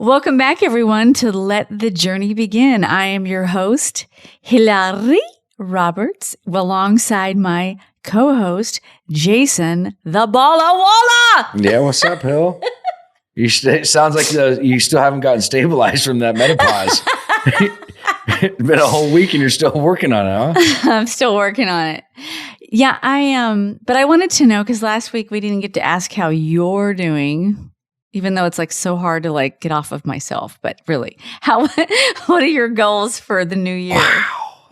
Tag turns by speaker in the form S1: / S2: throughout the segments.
S1: Welcome back, everyone, to Let the Journey Begin. I am your host, Hilary Roberts, alongside my co-host, Jason, the Balla Walla.
S2: Yeah, what's up, Hill? It sounds like you still haven't gotten stabilized from that menopause. It's been a whole week and you're still working on it, huh?
S1: I'm still working on it. Yeah, I am. But I wanted to know, because last week we didn't get to ask how you're doing. Even though it's like so hard to like get off of myself, but really, what are your goals for the new year?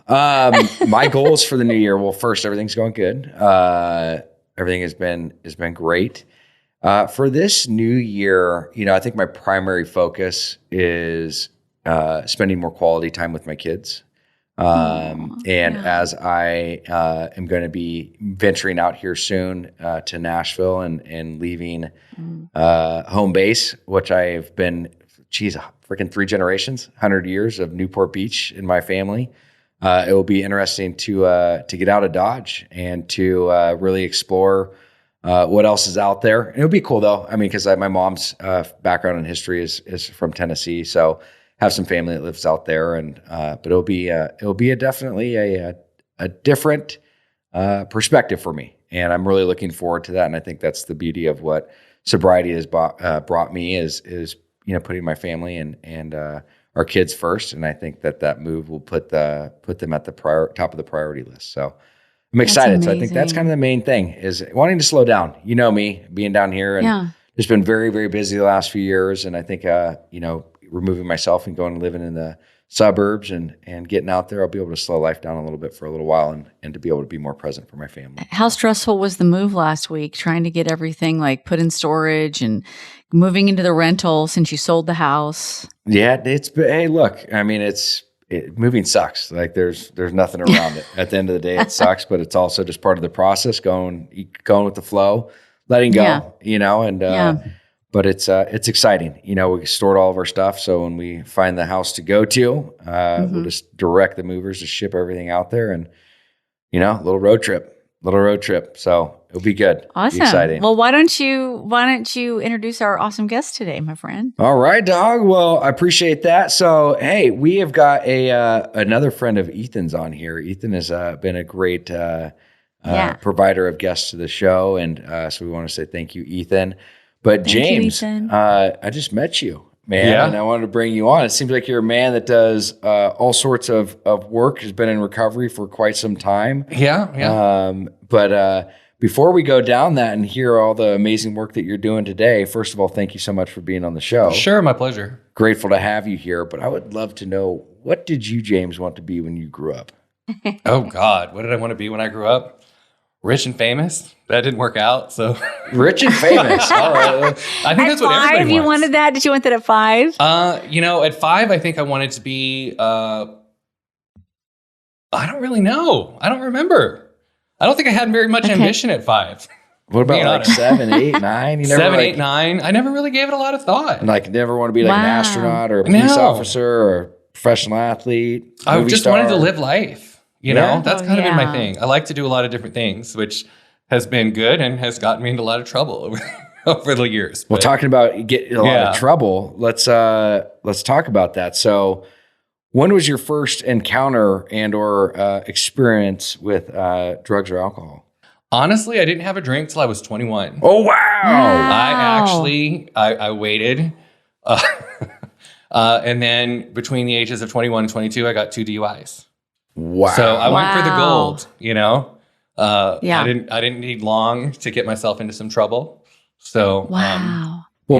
S2: Wow. My goals for the new year. Well, first, everything's going good. Everything has been great. For this new year, I think my primary focus is spending more quality time with my kids. As I am going to be venturing out here soon to Nashville and leaving home base, which I've been, freaking 3 generations, 100 years of Newport Beach in my family. It will be interesting to get out of Dodge and to really explore what else is out there. And it'll be cool though. I mean, because my mom's background in history is from Tennessee, so have some family that lives out there, but it'll be definitely a different perspective for me, and I'm really looking forward to that. And I think that's the beauty of what sobriety has brought me is putting my family and our kids first. And I think that move will put them at the top of the priority list. So I'm excited. So I think that's kind of the main thing is wanting to slow down. You know me being down here and just been very, very busy the last few years, and I think removing myself and going and living in the suburbs and getting out there, I'll be able to slow life down a little bit for a little while and to be able to be more present for my family. How
S1: stressful was the move last week, trying to get everything like put in storage and moving into the rental since you sold the house? Yeah,
S2: hey, look, I mean, moving sucks. Like there's nothing around it. At the end of the day, it sucks, but it's also just part of the process, going with the flow, letting go, But it's exciting. We stored all of our stuff. So when we find the house to go to, we'll just direct the movers to ship everything out there and, a little road trip. So it'll be good.
S1: Awesome.
S2: Be exciting.
S1: Well, why don't you introduce our awesome guest today, my friend?
S2: All right, dog. Well, I appreciate that. So, hey, we have got another friend of Ethan's on here. Ethan has been a great provider of guests to the show. And so we want to say thank you, Ethan. But James, I just met you, man, and I wanted to bring you on. It seems like you're a man that does all sorts of work, has been in recovery for quite some time.
S3: Yeah.
S2: But before we go down that and hear all the amazing work that you're doing today, first of all, thank you so much for being on the show.
S3: Sure, my pleasure.
S2: Grateful to have you here. But I would love to know, what did you, James, want to be when you grew up?
S3: Oh, God. What did I want to be when I grew up? Rich and famous. That didn't work out. So
S2: rich and famous. All right.
S3: I think that's what everybody wants.
S1: You wanted that? Did you want that at 5?
S3: At 5, I think I wanted to be, I don't really know. I don't remember. I don't think I had very much ambition at 5.
S2: What about like 7, 8, 9?
S3: 7, 8, 9. I never really gave it a lot of thought.
S2: Like never want to be like an astronaut or a police officer or a professional athlete.
S3: I just wanted to live life. That's kind of been my thing. I like to do a lot of different things, which has been good and has gotten me into a lot of trouble over the years.
S2: Well, talking about getting a lot of trouble, let's talk about that. So when was your first encounter and or experience with drugs or alcohol?
S3: Honestly, I didn't have a drink till I was 21.
S2: Oh, wow.
S3: I waited. And then between the ages of 21 and 22, I got 2 DUIs.
S2: Wow.
S3: So I went for the gold, I didn't need long to get myself into some trouble. So,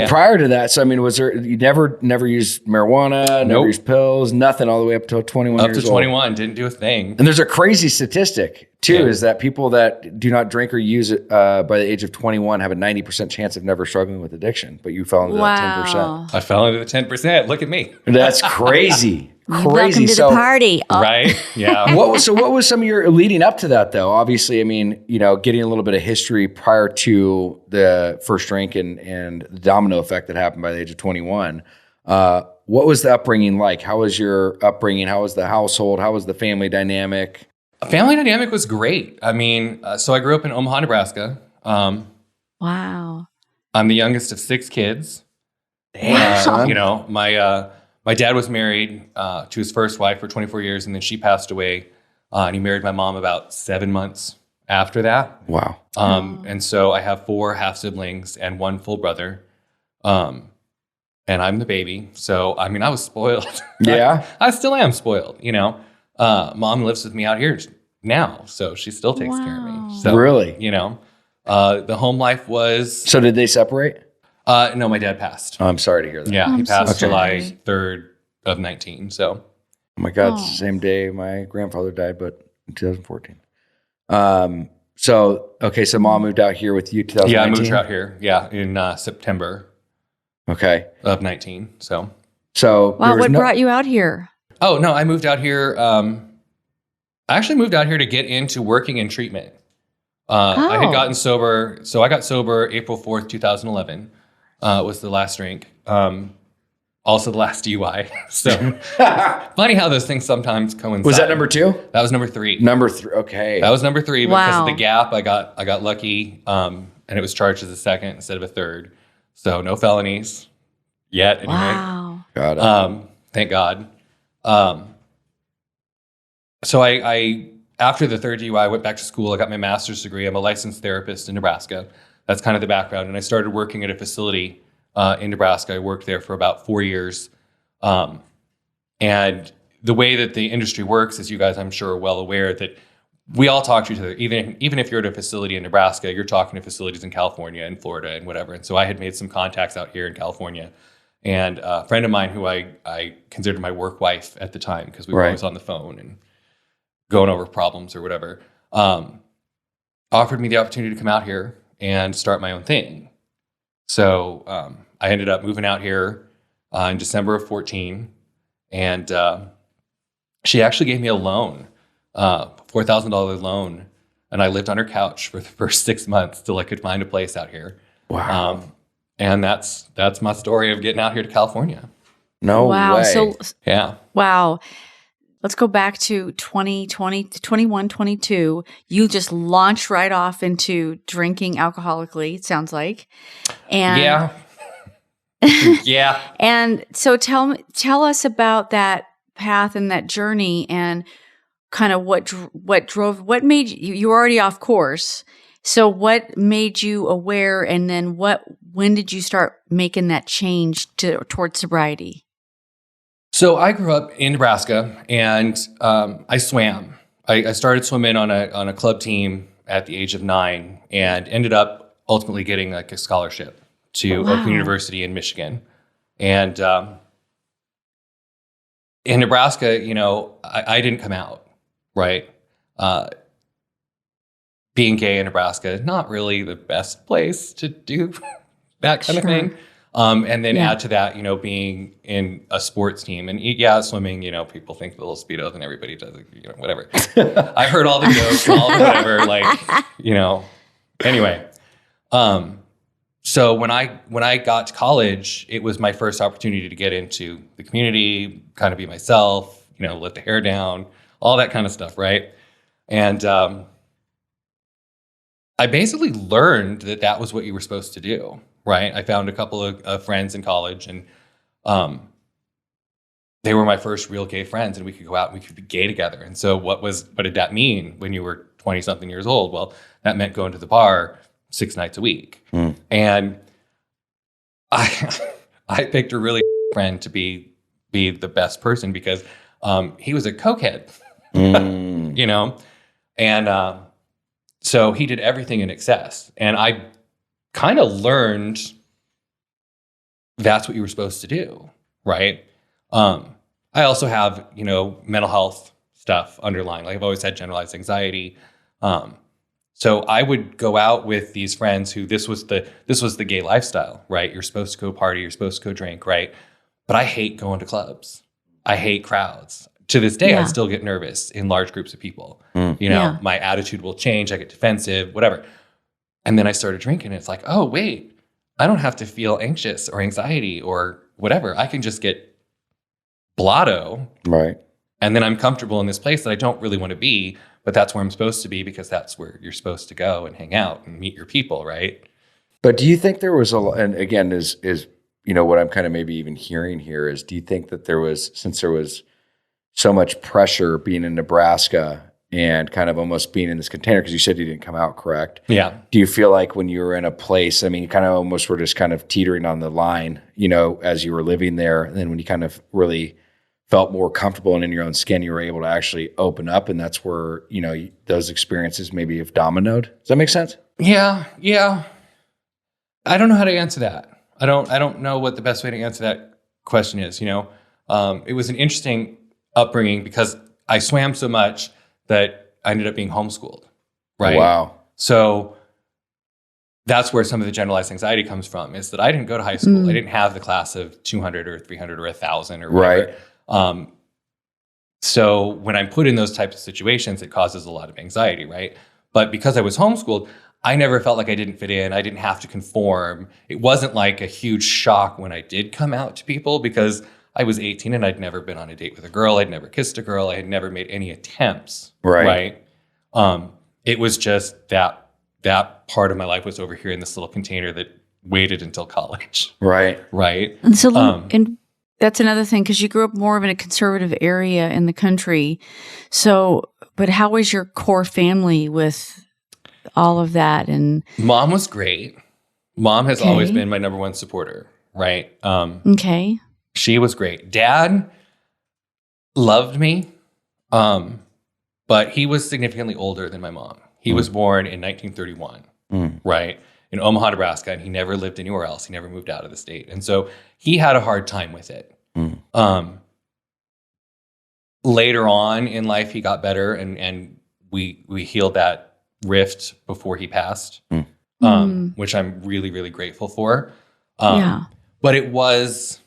S2: prior to that, so I mean, was there, you never used marijuana, never used pills, nothing all the way up to 21 years old?
S3: Up to 21, didn't do a thing.
S2: And there's a crazy statistic too, is that people that do not drink or use it by the age of 21 have a 90% chance of never struggling with addiction, but you fell into that 10%.
S3: I fell into the 10%. Look at me.
S2: That's crazy.
S1: Welcome to the party. Oh.
S3: Right? Yeah.
S2: What was some of your leading up to that though? Obviously, I mean, getting a little bit of history prior to the first drink and the domino effect that happened by the age of 21. What was the upbringing like? How was your upbringing? How was the household? How was the family dynamic?
S3: Family dynamic was great. I mean, so I grew up in Omaha, Nebraska.
S1: Wow.
S3: I'm the youngest of 6 kids.
S2: Damn,
S3: You know, my dad was married to his first wife for 24 years, and then she passed away, and he married my mom about 7 months after that.
S2: Wow.
S3: And so I have 4 half siblings and 1 full brother. And I'm the baby. So, I mean, I was spoiled.
S2: Yeah.
S3: I still am spoiled, you know. Mom lives with me out here now, so she still takes care of me. So,
S2: really?
S3: You know, the home life was...
S2: So did they separate?
S3: No, my dad passed.
S2: Oh, I'm sorry to hear that.
S3: Yeah, he passed
S1: so
S3: July
S1: sorry.
S3: 3rd of 19, so...
S2: Oh my God, it's
S1: Oh.
S2: the same day my grandfather died, but in 2014. So mom moved out here with you 2019?
S3: Yeah, I moved out here, in September
S2: Okay.
S3: of 19, so...
S2: So
S1: Wow, what brought you out here?
S3: Oh, no, I moved out here. I actually moved out here to get into working in treatment. I had gotten sober. So I got sober April 4th, 2011, was the last drink. Also the last DUI. So funny how those things sometimes coincide.
S2: Was that number 2?
S3: That was number 3.
S2: Number 3. Okay.
S3: That was number 3. Because of
S1: Wow.
S3: the gap, I got lucky. And it was charged as a second instead of a third. So no felonies yet. Anyway.
S1: Wow.
S2: Got it.
S3: Thank God. So I after the third DUI, I went back to school. I got my master's degree. I'm a licensed therapist in Nebraska. That's kind of the background. And I started working at a facility in Nebraska. I worked there for about 4 years. And the way that the industry works, as you guys, I'm sure, are well aware, that we all talk to each other. Even if you're at a facility in Nebraska, you're talking to facilities in California and Florida and whatever. And so I had made some contacts out here in California. And a friend of mine who I considered my work wife at the time, because we were always on the phone and going over problems or whatever, offered me the opportunity to come out here and start my own thing. So I ended up moving out here in December of 14. And she actually gave me a loan, $4,000 loan. And I lived on her couch for the first 6 months till I could find a place out here.
S2: Wow.
S3: And that's my story of getting out here to California.
S2: No
S1: Wow.
S2: way.
S1: So,
S3: Yeah.
S1: wow. Let's go back to 2020, 21, 22. You just launched right off into drinking alcoholically, it sounds like. And
S3: Yeah. Yeah.
S1: And so tell us about that path and that journey and kind of what made you were already off course. So what made you aware, and then when did you start making that change towards sobriety?
S3: So I grew up in Nebraska, and I swam. I started swimming on a club team at the age of 9, and ended up ultimately getting like a scholarship to Oakland University in Michigan. And in Nebraska, you know, I didn't come out, right? Being gay in Nebraska, not really the best place to do that kind of thing. And then add to that, you know, being in a sports team, and swimming, you know, people think the little Speedos and everybody does it, you know, whatever. I heard all the jokes, all the whatever, like, you know, anyway. So when I got to college, it was my first opportunity to get into the community, kind of be myself, you know, let the hair down, all that kind of stuff. Right. And, I basically learned that was what you were supposed to do. Right. I found a couple of friends in college, and they were my first real gay friends, and we could go out and we could be gay together. And so what did that mean when you were 20 something years old? Well, that meant going to the bar 6 nights a week. And I picked a really friend to be the best person because he was a cokehead, you know, and so he did everything in excess. And I kind of learned that's what you were supposed to do, right? I also have, you know, mental health stuff underlying. Like I've always had generalized anxiety. So I would go out with these friends who this was the gay lifestyle, right? You're supposed to go party, you're supposed to go drink, right? But I hate going to clubs. I hate crowds. To this day, I still get nervous in large groups of people. You know, my attitude will change. I get defensive, whatever. And then I started drinking, and it's like, oh, wait, I don't have to feel anxious or anxiety or whatever. I can just get blotto.
S2: Right.
S3: And then I'm comfortable in this place that I don't really want to be, but that's where I'm supposed to be because that's where you're supposed to go and hang out and meet your people, right?
S2: But do you think there was and again, is what I'm kind of maybe even hearing here is, do you think that since there was so much pressure being in Nebraska and kind of almost being in this container, because you said you didn't come out, correct?
S3: Yeah.
S2: Do you feel like when you were in a place, you kind of almost were just kind of teetering on the line, as you were living there, and then when you kind of really felt more comfortable and in your own skin, you were able to actually open up, and that's where, those experiences maybe have dominoed. Does that make sense?
S3: Yeah. I don't know how to answer that. I don't know what the best way to answer that question is. It was an interesting upbringing because I swam so much that I ended up being homeschooled. Right.
S2: Wow.
S3: So that's where some of the generalized anxiety comes from, is that I didn't go to high school. I didn't have the class of 200 or 300 or 1,000 or whatever.
S2: Right.
S3: So when I'm put in those types of situations, it causes a lot of anxiety, right? But because I was homeschooled, I never felt like I didn't fit in. I didn't have to conform. It wasn't like a huge shock when I did come out to people, because I was 18 and I'd never been on a date with a girl. I'd never kissed a girl. I had never made any attempts.
S2: Right.
S3: It was just that part of my life was over here in this little container that waited until college.
S2: Right.
S3: Right.
S1: And so, and that's another thing, because you grew up more of in a conservative area in the country. So, but how was your core family with all of that? And
S3: Mom was great. Mom has always been my number one supporter. Right.
S1: Okay.
S3: She was great. Dad loved me, but he was significantly older than my mom. He was born in 1931, right, in Omaha, Nebraska, and he never lived anywhere else. He never moved out of the state. And so he had a hard time with it. Later on in life, he got better, and we healed that rift before he passed, which I'm really, really grateful for. But it was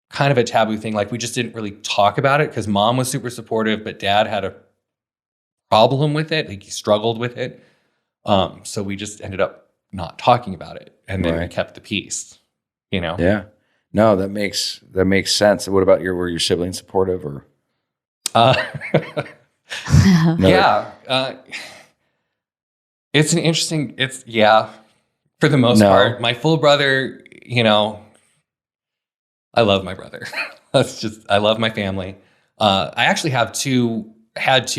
S3: kind of a taboo thing. Like, we just didn't really talk about it because Mom was super supportive, but Dad had a problem with it. Like, he struggled with it. So we just ended up not talking about it. And then we kept the peace,
S2: Yeah. No, that makes sense. What about were your siblings supportive, or?
S3: Yeah. It's an interesting, for the most part. My full brother, I love my brother. I love my family. I actually had two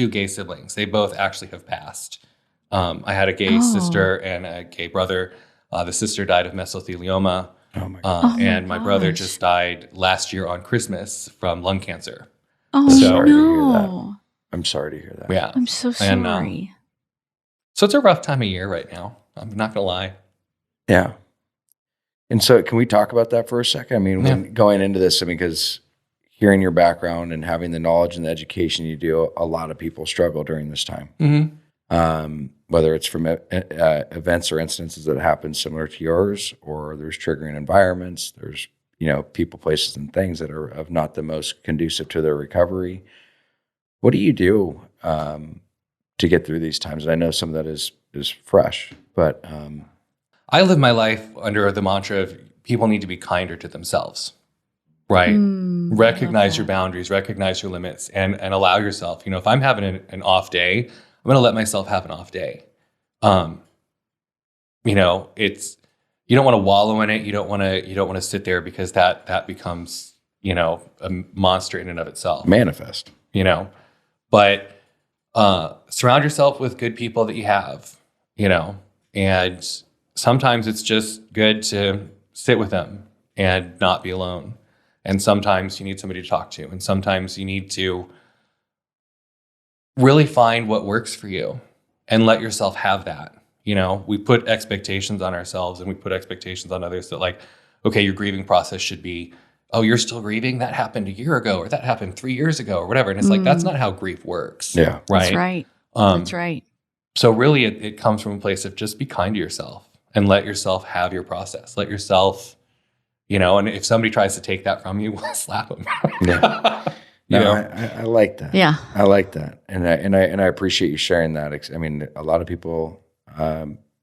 S3: gay siblings. They both actually have passed. I had a gay sister and a gay brother. The sister died of mesothelioma.
S2: Oh my God.
S3: And my brother just died last year on Christmas from lung cancer.
S1: Oh,
S2: sorry to hear that.
S1: no.
S2: I'm sorry to hear that.
S3: Yeah.
S1: I'm so sorry.
S3: And, so it's a rough time of year right now. I'm not going to lie.
S2: Yeah. And so can we talk about that for a second? When going into this, because hearing your background and having the knowledge and the education you do, a lot of people struggle during this time.
S3: Mm-hmm.
S2: Whether it's from events or instances that happen similar to yours, or there's triggering environments, there's, people, places, and things that are of not the most conducive to their recovery. What do you do to get through these times? And I know some of that is fresh, but
S3: I live my life under the mantra of people need to be kinder to themselves, right? Recognize your boundaries, recognize your limits, and allow yourself. If I'm having an off day, I'm going to let myself have an off day. It's, you don't want to wallow in it. You don't want to sit there, because that becomes, a monster in and of itself.
S2: Manifest.
S3: But surround yourself with good people that you have, and sometimes it's just good to sit with them and not be alone. And sometimes you need somebody to talk to, and sometimes you need to really find what works for you and let yourself have that. We put expectations on ourselves and we put expectations on others that, like, okay, your grieving process should be, oh, you're still grieving? That happened a year ago, or that happened 3 years ago, or whatever. And it's like, that's not how grief works.
S2: Yeah.
S3: Right.
S1: That's right. That's right.
S3: So really it comes from a place of just be kind to yourself and let yourself have your process. Let yourself, and if somebody tries to take that from you, slap them.
S2: Yeah. I like that.
S1: Yeah.
S2: I like that. And I appreciate you sharing that. A lot of people,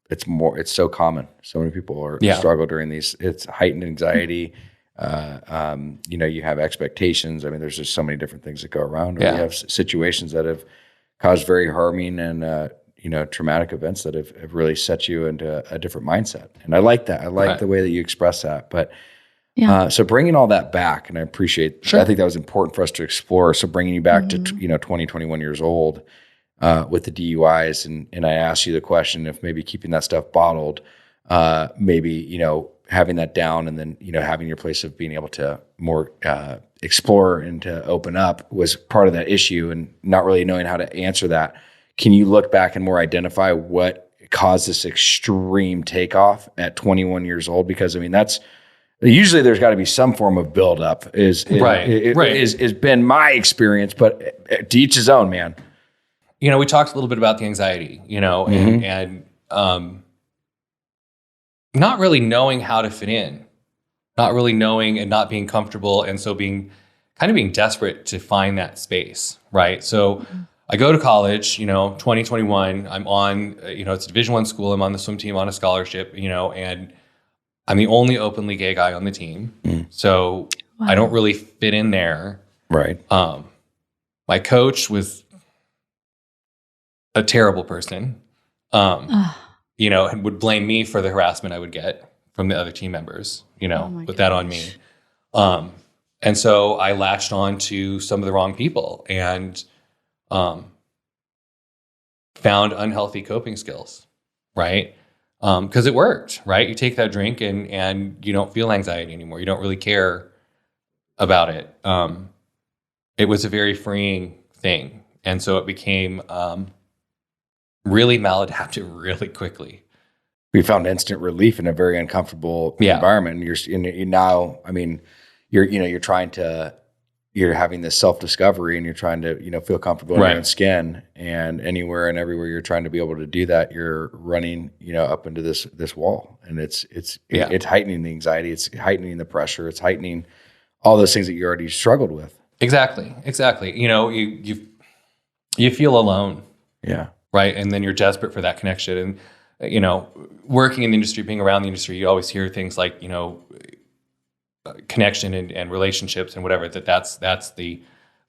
S2: it's so common. So many people struggle during these, it's heightened anxiety. You have expectations. There's just so many different things that go around.
S3: Yeah.
S2: We have situations that have caused very harming and, traumatic events that have really set you into a different mindset. And I like that. I like the way that you express that. But
S1: Yeah.
S2: So bringing all that back, and I appreciate,
S3: Sure.
S2: I think that was important for us to explore. So bringing you back to, 20, 21 years old with the DUIs. And I asked you the question if maybe keeping that stuff bottled, maybe, having that down and then, having your place of being able to more explore and to open up was part of that issue and not really knowing how to answer that. Can you look back and more identify what caused this extreme takeoff at 21 years old? Because that's usually there's got to be some form of buildup is been my experience, but to each his own, man.
S3: We talked a little bit about the anxiety, and not really knowing how to fit in, not really knowing and not being comfortable. And so being desperate to find that space. Right. So I go to college, 2021, I'm on, it's a Division I school. I'm on the swim team on a scholarship, and I'm the only openly gay guy on the team. So I don't really fit in there.
S2: Right.
S3: My coach was a terrible person, and would blame me for the harassment I would get from the other team members, put that on me. And so I latched on to some of the wrong people and found unhealthy coping skills, right? Because it worked, right? You take that drink and you don't feel anxiety anymore. You don't really care about it. It was a very freeing thing. And so it became really maladaptive really quickly.
S2: We found instant relief in a very uncomfortable environment. You're having this self-discovery and you're trying to, feel comfortable in your own skin, and anywhere and everywhere you're trying to be able to do that, you're running, up into this wall, and it's heightening the anxiety. It's heightening the pressure. It's heightening all those things that you already struggled with.
S3: Exactly. You feel alone.
S2: Yeah.
S3: Right. And then you're desperate for that connection. And, working in the industry, being around the industry, you always hear things like, connection and relationships and whatever, that's the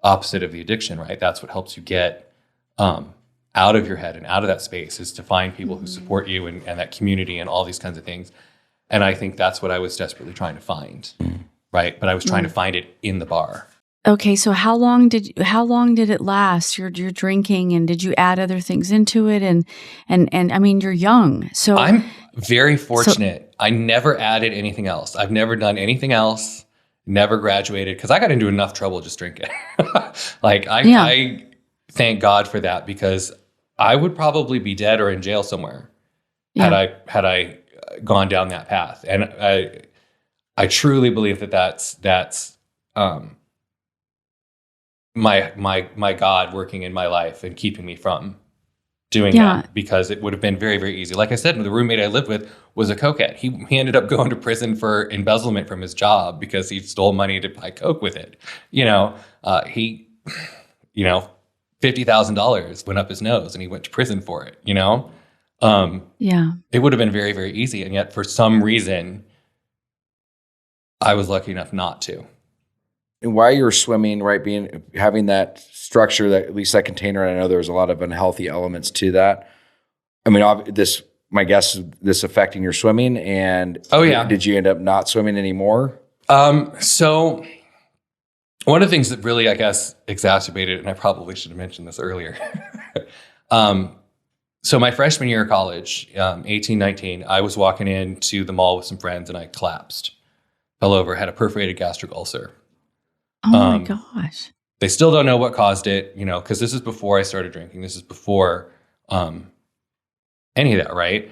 S3: opposite of the addiction, right? That's what helps you get out of your head and out of that space, is to find people who support you and that community and all these kinds of things. And I think that's what I was desperately trying to find. Right. But I was trying to find it in the bar.
S1: Okay, so how long did it last? Your drinking, and did you add other things into it? And you're young, so
S3: I'm very fortunate. I never added anything else. I've never done anything else. Never graduated because I got into enough trouble just drinking. I thank God for that, because I would probably be dead or in jail somewhere had I gone down that path. And I truly believe that's my God working in my life and keeping me from doing that, because it would have been very, very easy. Like I said, the roommate I lived with was a cokehead. He ended up going to prison for embezzlement from his job because he stole money to buy coke with it. $50,000 went up his nose and he went to prison for it. It would have been very, very easy. And yet for some reason, I was lucky enough not to.
S2: And while you were swimming, right, having that structure, that at least that container, I know there was a lot of unhealthy elements to that. My guess is this affecting your swimming, and did you end up not swimming anymore?
S3: So one of the things that really, I guess, exacerbated, and I probably should have mentioned this earlier. So my freshman year of college, 18, 19, I was walking into the mall with some friends and I collapsed, fell over, had a perforated gastric ulcer.
S1: Oh my gosh.
S3: They still don't know what caused it, because this is before I started drinking. This is before any of that, right?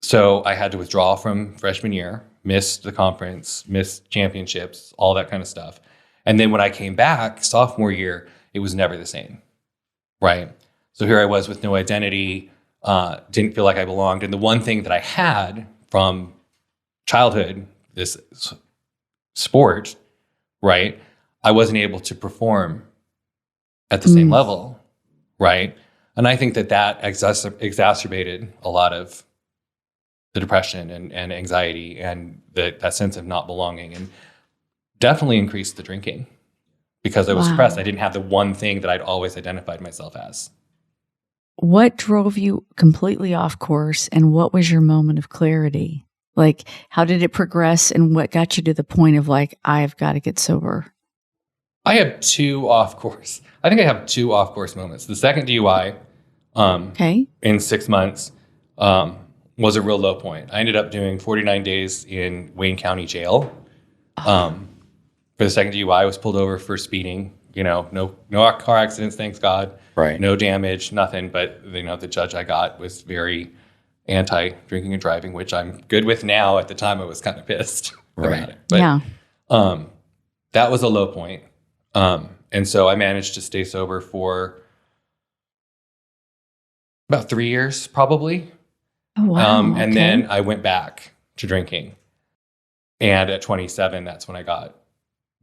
S3: So I had to withdraw from freshman year, missed the conference, missed championships, all that kind of stuff. And then when I came back sophomore year, it was never the same, right? So here I was with no identity, didn't feel like I belonged. And the one thing that I had from childhood, this sport, right? I wasn't able to perform at the same level, right? And I think that exacerbated a lot of the depression and anxiety and that sense of not belonging, and definitely increased the drinking because I was depressed. I didn't have the one thing that I'd always identified myself as.
S1: What drove you completely off course, and what was your moment of clarity? Like, how did it progress, and what got you to the point of like, I've got to get sober?
S3: I have two off-course. I think I have two off-course moments. The second DUI in 6 months was a real low point. I ended up doing 49 days in Wayne County Jail. For the second DUI, I was pulled over for speeding. No car accidents, thanks God.
S2: Right.
S3: No damage, nothing. But the judge I got was very anti-drinking and driving, which I'm good with now. At the time, I was kind of pissed about it. But, that was a low point. And so I managed to stay sober for about 3 years, probably.
S1: Oh, wow.
S3: And then I went back to drinking. And at 27, that's when I got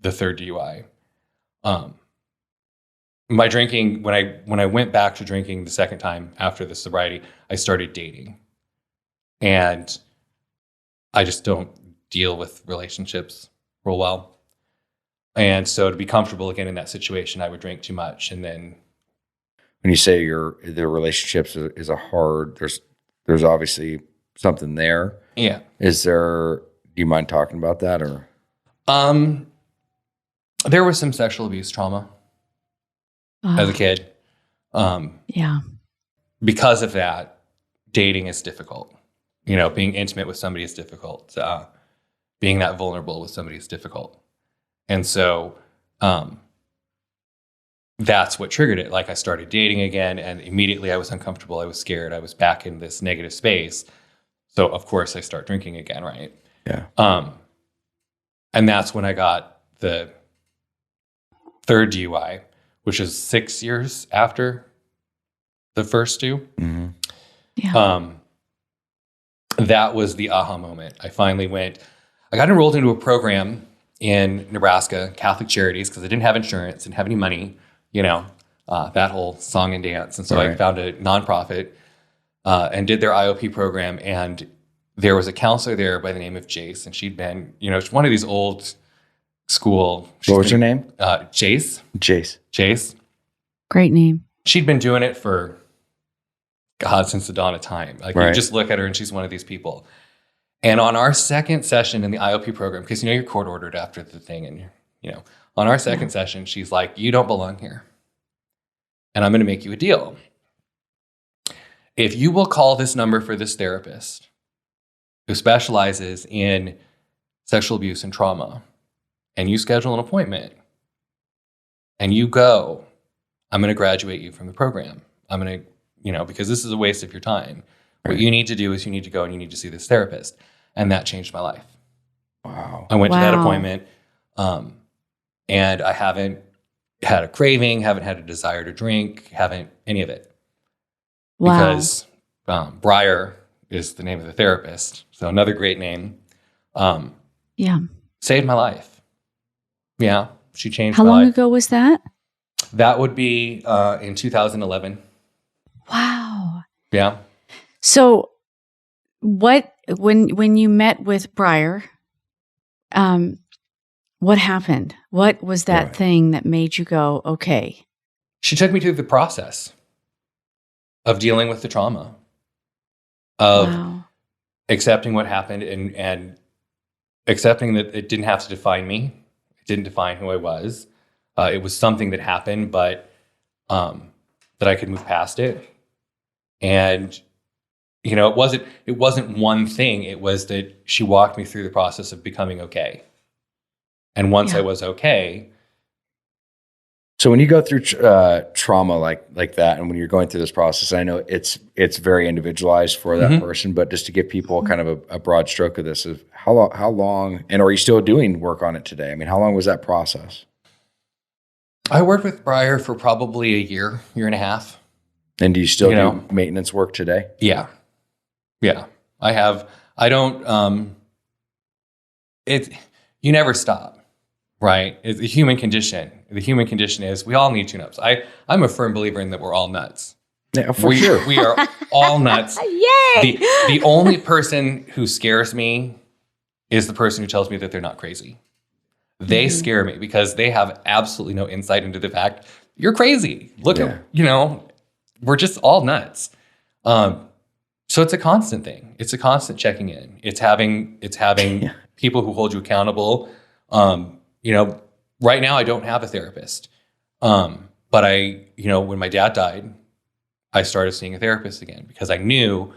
S3: the third DUI. My drinking, when I went back to drinking the second time after the sobriety, I started dating. And I just don't deal with relationships real well. And so to be comfortable again in that situation, I would drink too much. And then
S2: when you say the relationships is a hard, there's obviously something there.
S3: Yeah.
S2: Do you mind talking about that, or?
S3: There was some sexual abuse trauma as a kid. Because of that, dating is difficult. Being intimate with somebody is difficult. Being that vulnerable with somebody is difficult. And so that's what triggered it. Like, I started dating again, and immediately I was uncomfortable. I was scared. I was back in this negative space. So of course I start drinking again, right?
S2: Yeah.
S3: And that's when I got the third DUI, which is 6 years after the first two.
S2: Mm-hmm.
S1: Yeah.
S3: That was the aha moment. I got enrolled into a program in Nebraska, Catholic Charities, because I didn't have insurance, didn't have any money, that whole song and dance. And so I found a nonprofit and did their IOP program. And there was a counselor there by the name of Jace. And she'd been, one of these old school.
S2: What was her name?
S3: Jace. Jace.
S1: Great name.
S3: She'd been doing it for, God, since the dawn of time. Like, you just look at her and she's one of these people. And on our second session in the IOP program, because you're court ordered after the thing, and on our second session, she's like, "You don't belong here, and I'm going to make you a deal. If you will call this number for this therapist who specializes in sexual abuse and trauma, and you schedule an appointment, and you go, I'm going to graduate you from the program. I'm going to, because this is a waste of your time. What you need to do is you need to go and you need to see this therapist." And that changed my life.
S2: Wow.
S3: I went to that appointment, and I haven't had a craving, haven't had a desire to drink, haven't any of it.
S1: Wow.
S3: Because Briar is the name of the therapist. So another great name. Saved my life. Yeah, she changed my life.
S1: How long ago was that?
S3: That would be in 2011.
S1: Wow.
S3: Yeah.
S1: So when you met with Briar, what happened? What was that thing that made you go, okay?
S3: She took me through the process of dealing with the trauma, of accepting what happened and accepting that it didn't have to define me. It didn't define who I was. It was something that happened, but that I could move past it. And it wasn't one thing. It was that she walked me through the process of becoming okay. And once I was okay.
S2: So when you go through trauma like that, and when you're going through this process, I know it's very individualized for that person, but just to give people kind of a broad stroke of this, of how long, and are you still doing work on it today? I mean, how long was that process?
S3: I worked with Briar for probably a year and a half.
S2: And do you still do maintenance work today?
S3: Yeah. Yeah, I have. I don't, you never stop, right? It's a human condition. The human condition is we all need tune-ups. I'm a firm believer in that we're all nuts.
S2: Yeah, for sure.
S3: We are all nuts.
S1: Yay!
S3: The only person who scares me is the person who tells me that they're not crazy. They scare me because they have absolutely no insight into the fact you're crazy. Look at, we're just all nuts. So it's a constant thing. It's a constant checking in. It's having people who hold you accountable. Right now I don't have a therapist. But when my dad died, I started seeing a therapist again because I knew,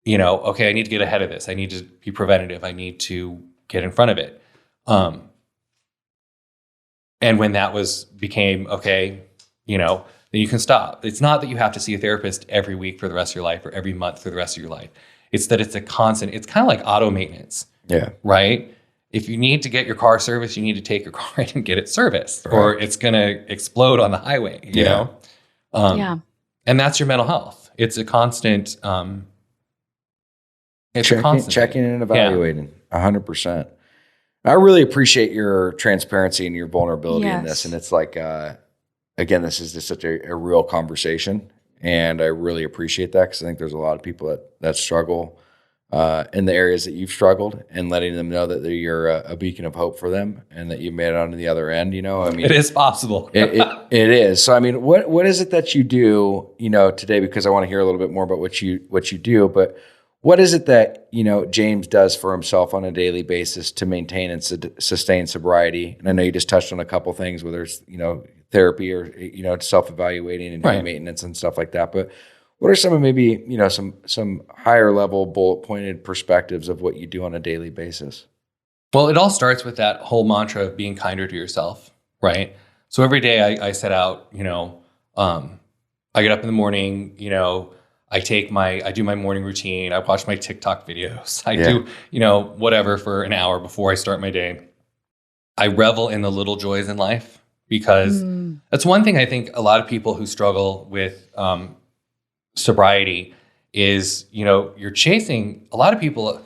S3: okay, I need to get ahead of this. I need to be preventative. I need to get in front of it. And when that became okay, then you can stop. It's not that you have to see a therapist every week for the rest of your life or every month for the rest of your life. It's that it's a constant, it's kind of like auto maintenance.
S2: Yeah.
S3: Right? If you need to get your car serviced, you need to take your car in and get it serviced, right, or it's going to explode on the highway, you know? And that's your mental health. It's a constant,
S2: checking and evaluating 100%. I really appreciate your transparency and your vulnerability in this. And it's like, again, this is just such a real conversation. And I really appreciate that because I think there's a lot of people that struggle in the areas that you've struggled, and letting them know that you're a beacon of hope for them and that you've made it on the other end.
S3: It is possible.
S2: it is. So, what is it that you do, today? Because I want to hear a little bit more about what you do, but what is it that, James does for himself on a daily basis to maintain and sustain sobriety? And I know you just touched on a couple things, whether it's, therapy or, self-evaluating and doing maintenance and stuff like that. But what are some of maybe, some higher level bullet pointed perspectives of what you do on a daily basis?
S3: Well, it all starts with that whole mantra of being kinder to yourself, right? So every day I set out, I get up in the morning, I do my morning routine. I watch my TikTok videos. I do, whatever for an hour before I start my day. I revel in the little joys in life because that's one thing I think a lot of people who struggle with sobriety is, you're chasing, a lot of people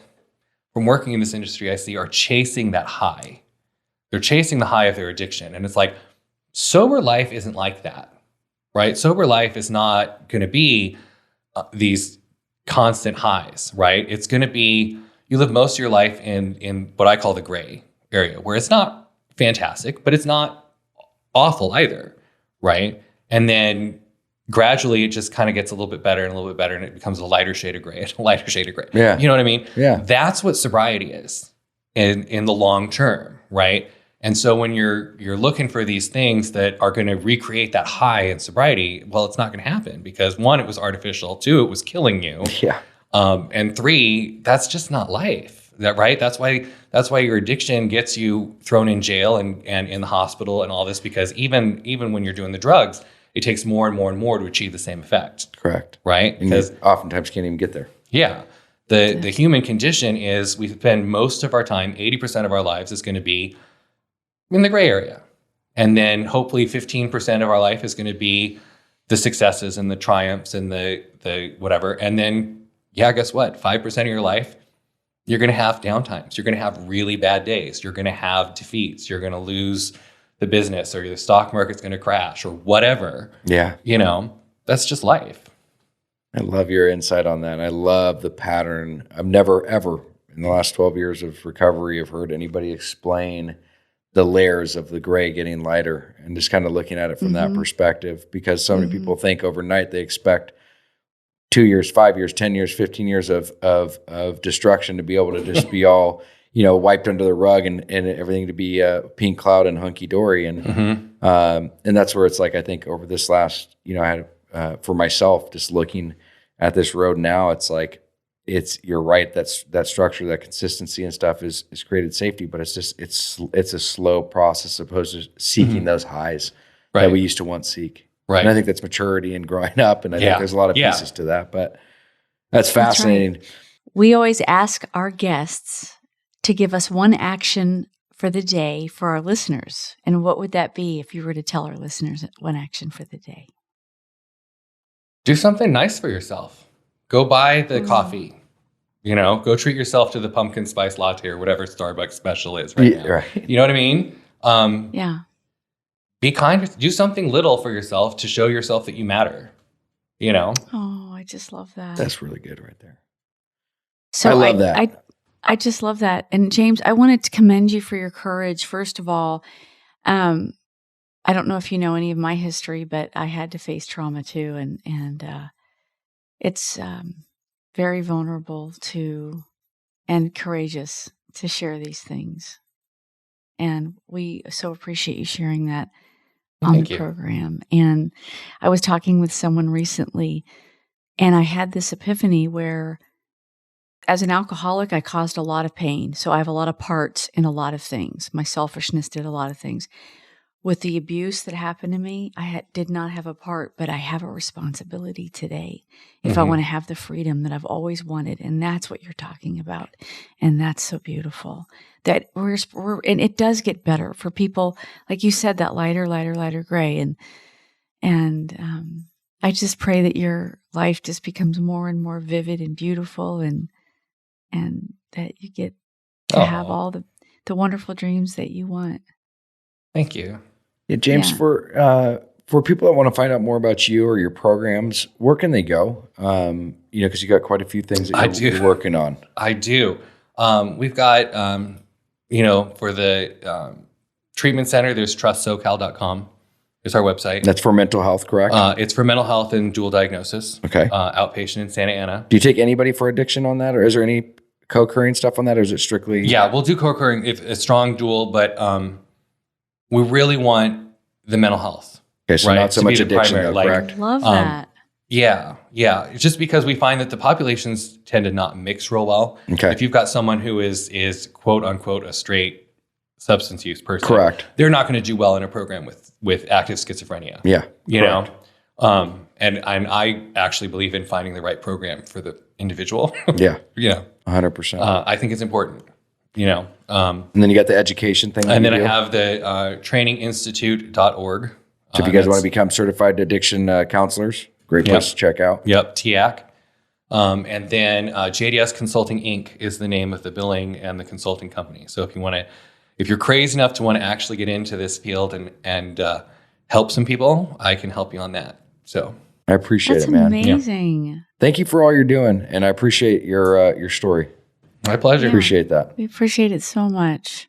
S3: from working in this industry I see are chasing that high. They're chasing the high of their addiction. And it's like, sober life isn't like that, right? Sober life is not going to be these constant highs, right? It's going to be, you live most of your life in what I call the gray area, where it's not fantastic, but it's not awful either, right? And then gradually it just kind of gets a little bit better and a little bit better, and it becomes a lighter shade of gray and a lighter shade of gray.
S2: Yeah.
S3: You know what I mean?
S2: Yeah.
S3: That's what sobriety is in the long term, right? And so when you're looking for these things that are going to recreate that high in sobriety, well, it's not going to happen because 1, it was artificial. 2, it was killing you.
S2: Yeah.
S3: And 3, that's just not life. Right? That's why your addiction gets you thrown in jail and in the hospital and all this, because even when you're doing the drugs, it takes more and more and more to achieve the same effect.
S2: Correct.
S3: Right?
S2: And because oftentimes can't even get there.
S3: Yeah. The human condition is we spend most of our time, 80% of our lives is going to be in the gray area. And then hopefully 15% of our life is going to be the successes and the triumphs and the whatever. And then, guess what? 5% of your life, you're going to have downtimes. You're going to have really bad days. You're going to have defeats. You're going to lose the business, or the stock market's going to crash, or whatever.
S2: Yeah.
S3: That's just life.
S2: I love your insight on that. I love the pattern. I've never, ever in the last 12 years of recovery have heard anybody explain the layers of the gray getting lighter, and just kind of looking at it from that perspective, because so many people think overnight they expect 2 years, 5 years, 10 years, 15 years of destruction to be able to just be all, wiped under the rug and everything to be a pink cloud and hunky dory. And that's where it's like, I think over this last, I had, for myself, just looking at this road now, it's like, you're right. That structure, that consistency and stuff is created safety, but it's just, it's a slow process opposed to seeking those highs that we used to once seek.
S3: Right.
S2: And I think that's maturity and growing up. And I think there's a lot of pieces to that, but that's fascinating.
S1: That's right. We always ask our guests to give us one action for the day for our listeners. And what would that be if you were to tell our listeners one action for the day?
S3: Do something nice for yourself. Go buy the coffee. Go treat yourself to the pumpkin spice latte or whatever Starbucks special is right now.
S2: Right.
S3: You know what I mean?
S1: Yeah.
S3: Be kind. Do something little for yourself to show yourself that you matter.
S1: Oh, I just love that.
S2: That's really good right there.
S1: So
S2: I love that.
S1: I just love that. And James, I wanted to commend you for your courage. First of all, I don't know if you know any of my history, but I had to face trauma too. And it's very vulnerable and courageous to share these things. And we so appreciate you sharing that on
S3: Thank
S1: the
S3: you.
S1: program. And I was talking with someone recently, and I had this epiphany where as an alcoholic, I caused a lot of pain. So I have a lot of parts in a lot of things. My selfishness did a lot of things. With the abuse that happened to me, did not have a part, but I have a responsibility today if I want to have the freedom that I've always wanted. And that's what you're talking about. And that's so beautiful. That and it does get better for people, like you said, that lighter gray. And I just pray that your life just becomes more and more vivid and beautiful, and that you get to have all the wonderful dreams that you want.
S3: Thank you.
S2: Yeah, James, for people that want to find out more about you or your programs, where can they go? Because you got quite a few things that you're working on.
S3: I do. We've got, for the treatment center, there's trustsocal.com. It's our website.
S2: That's for mental health, correct?
S3: It's for mental health and dual diagnosis.
S2: Okay.
S3: Outpatient in Santa Ana.
S2: Do you take anybody for addiction on that, or is there any co-occurring stuff on that, or is it strictly?
S3: Yeah, we'll do co-occurring if a strong dual, but we really want the mental health.
S2: Okay, so not so much addiction, correct?
S1: Love that.
S3: Yeah. It's just because we find that the populations tend to not mix real well.
S2: Okay.
S3: If you've got someone who is quote unquote a straight substance use person,
S2: correct,
S3: they're not going to do well in a program with active schizophrenia.
S2: Yeah,
S3: you know. And I actually believe in finding the right program for the individual.
S2: Yeah.
S3: 100%. I think it's important.
S2: And then you got the education thing.
S3: And then I have the traininginstitute.org.
S2: So if you guys want to become certified addiction counselors, great place to check out.
S3: Yep, TIAC. And then JDS Consulting Inc. is the name of the billing and the consulting company. So if you're crazy enough to want to actually get into this field and help some people, I can help you on that. So
S2: I appreciate
S1: That's
S2: it, man.
S1: amazing.
S2: Yeah. Thank you for all you're doing, and I appreciate your story.
S3: My pleasure.
S2: Appreciate that.
S1: We appreciate it so much.